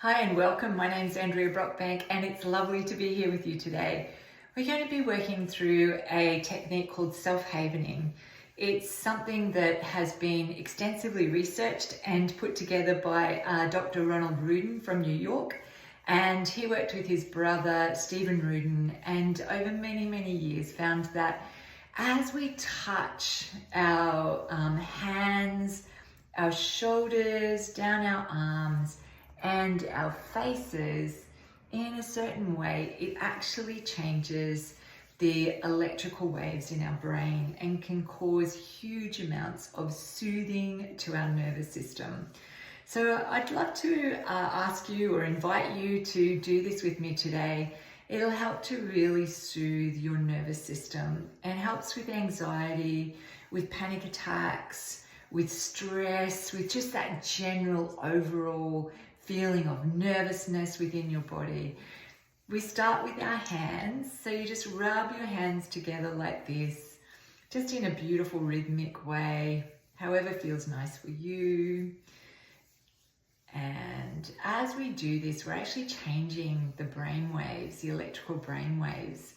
Hi and welcome. My name's Andrea.Brockbank and it's lovely to be here with you today. We're going to be working through a technique called self-havening. It's something that has been extensively researched and put together by Dr. Ronald Rudin from New York. And he worked with his brother, Stephen Rudin, and over many years found that as we touch our hands, our shoulders, down our arms, and our faces in a certain way, it actually changes the electrical waves in our brain and can cause huge amounts of soothing to our nervous system. So I'd love to ask you or invite you to do this with me today. It'll help to really soothe your nervous system and helps with anxiety, with panic attacks, with stress, with just that general overall feeling of nervousness within your body. We start with our hands, so you just rub your hands together like this, just in a beautiful rhythmic way, however feels nice for you. And as we do this, we're actually changing the brain waves, the electrical brain waves.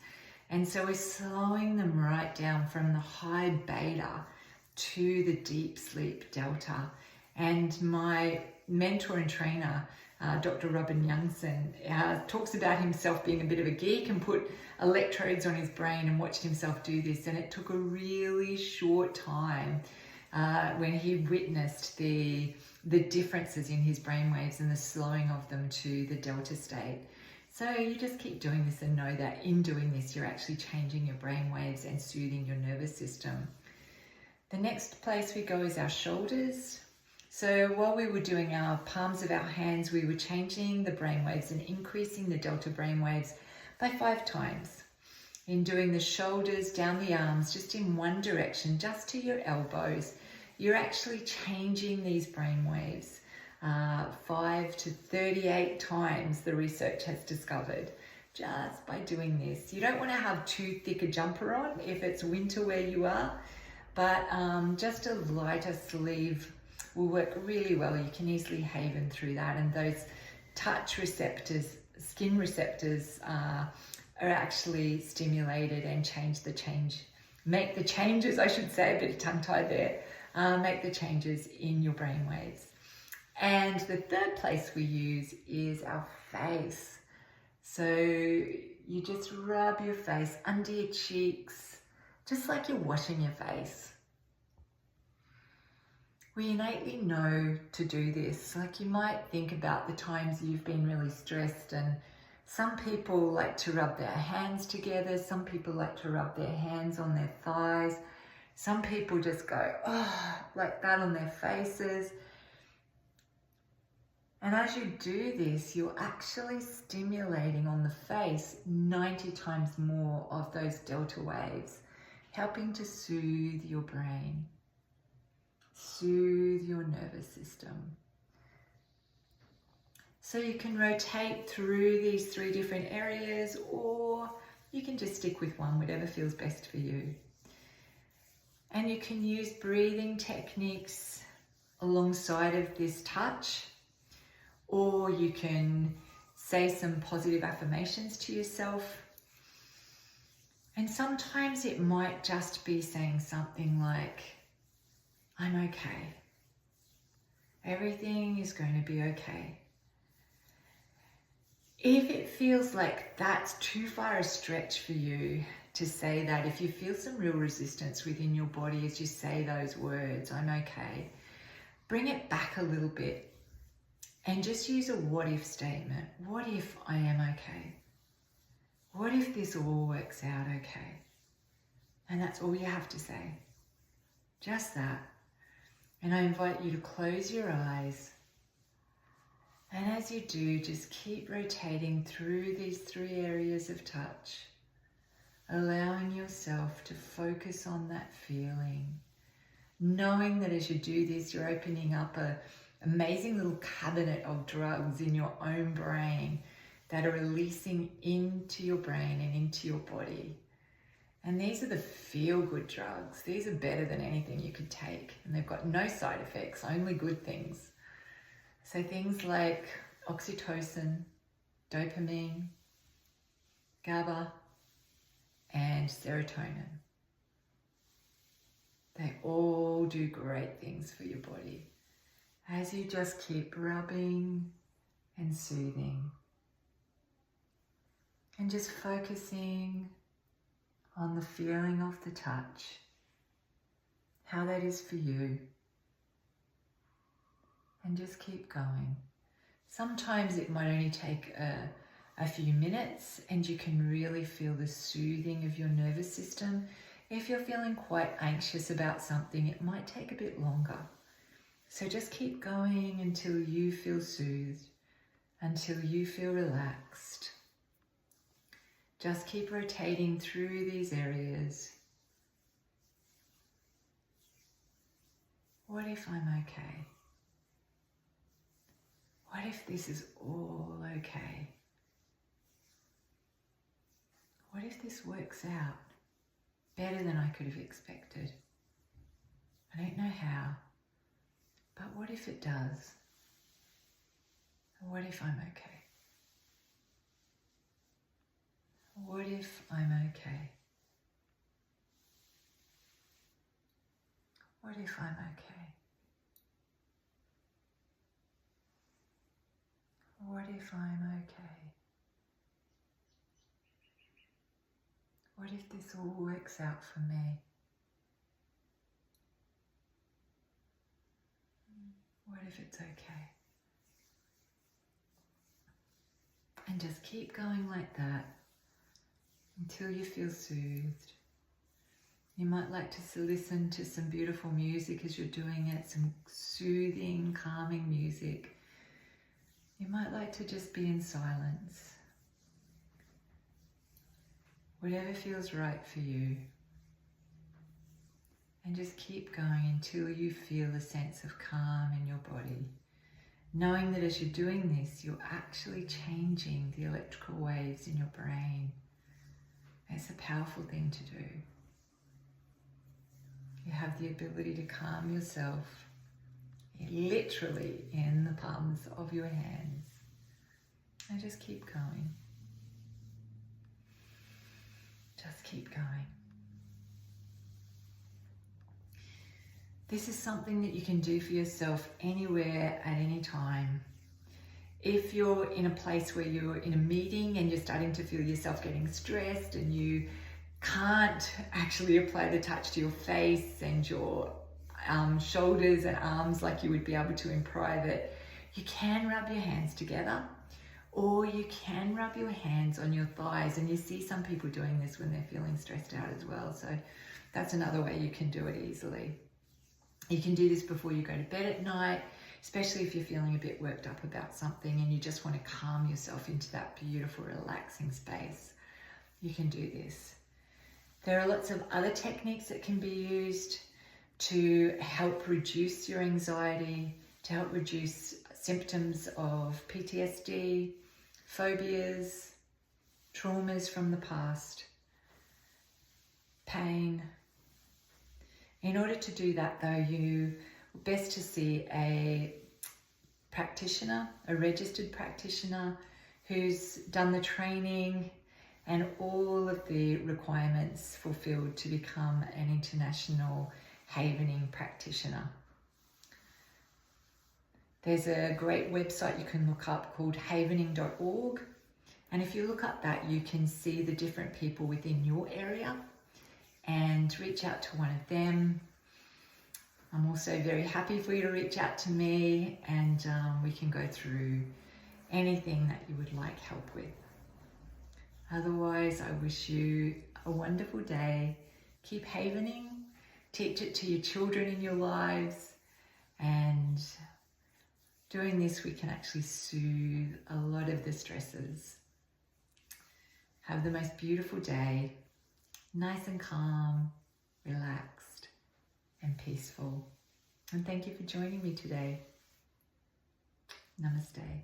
And so we're slowing them right down from the high beta to the deep sleep delta. And my mentor and trainer, Dr. Robin Youngson, talks about himself being a bit of a geek and put electrodes on his brain and watched himself do this. And it took a really short time when he witnessed the differences in his brain waves and the slowing of them to the delta state. So you just keep doing this and know that in doing this, you're actually changing your brain waves and soothing your nervous system. The next place we go is our shoulders. So while we were doing our palms of our hands, we were changing the brain waves and increasing the delta brain waves by 5 times. In doing the shoulders, down the arms, just in one direction, just to your elbows, you're actually changing these brain waves 5 to 38 times, the research has discovered, just by doing this. You don't want to have too thick a jumper on if it's winter where you are, but just a lighter sleeve will work really well. You can easily haven through that, and those touch receptors, skin receptors are actually stimulated and make the changes, I should say, a bit of tongue-tied there, make the changes in your brain waves. And the third place we use is our face. So you just rub your face under your cheeks, just like you're washing your face. We innately know to do this. Like, you might think about the times you've been really stressed, and some people like to rub their hands together. Some people like to rub their hands on their thighs. Some people just go, oh, like that on their faces. And as you do this, you're actually stimulating on the face 90 times more of those delta waves, helping to soothe your brain, soothe your nervous system. So you can rotate through these 3 different areas, or you can just stick with one, whatever feels best for you. And you can use breathing techniques alongside of this touch, or you can say some positive affirmations to yourself. And sometimes it might just be saying something like, I'm okay. Everything is going to be okay. If it feels like that's too far a stretch for you to say that, if you feel some real resistance within your body as you say those words, I'm okay, bring it back a little bit and just use a what if statement. What if I am okay? What if this all works out okay? And that's all you have to say. Just that. And I invite you to close your eyes. And as you do, just keep rotating through these 3 areas of touch, allowing yourself to focus on that feeling, knowing that as you do this, you're opening up an amazing little cabinet of drugs in your own brain that are releasing into your brain and into your body. And these are the feel-good drugs. These are better than anything you could take. And they've got no side effects, only good things. So things like oxytocin, dopamine, GABA, and serotonin. They all do great things for your body as you just keep rubbing and soothing and just focusing on the feeling of the touch, how that is for you, and just keep going. Sometimes it might only take a few minutes and you can really feel the soothing of your nervous system. If you're feeling quite anxious about something, it might take a bit longer. So just keep going until you feel soothed, until you feel relaxed. Just keep rotating through these areas. What if I'm okay? What if this is all okay? What if this works out better than I could have expected? I don't know how, but what if it does? What if I'm okay? What if I'm okay? What if I'm okay? What if I'm okay? What if this all works out for me? What if it's okay? And just keep going like that until you feel soothed. You might like to listen to some beautiful music as you're doing it, some soothing, calming music. You might like to just be in silence. Whatever feels right for you. And just keep going until you feel a sense of calm in your body. Knowing that as you're doing this, you're actually changing the electrical waves in your brain. It's a powerful thing to do. You have the ability to calm yourself literally in the palms of your hands. And just keep going. Just keep going. This is something that you can do for yourself anywhere at any time. If you're in a place where you're in a meeting and you're starting to feel yourself getting stressed and you can't actually apply the touch to your face and your shoulders and arms like you would be able to in private, you can rub your hands together, or you can rub your hands on your thighs. And you see some people doing this when they're feeling stressed out as well. So that's another way you can do it easily. You can do this before you go to bed at night, especially if you're feeling a bit worked up about something and you just want to calm yourself into that beautiful, relaxing space. You can do this. There are lots of other techniques that can be used to help reduce your anxiety, to help reduce symptoms of PTSD, phobias, traumas from the past, pain. In order to do that though, you best to see a practitioner, a registered practitioner who's done the training and all of the requirements fulfilled to become an international havening practitioner. There's a great website you can look up called havening.org, and if you look up that, you can see the different people within your area and reach out to one of them. I'm also very happy for you to reach out to me, and we can go through anything that you would like help with. Otherwise, I wish you a wonderful day. Keep havening, teach it to your children in your lives, and doing this, we can actually soothe a lot of the stresses. Have the most beautiful day, nice and calm, relaxed and peaceful. And thank you for joining me today. Namaste.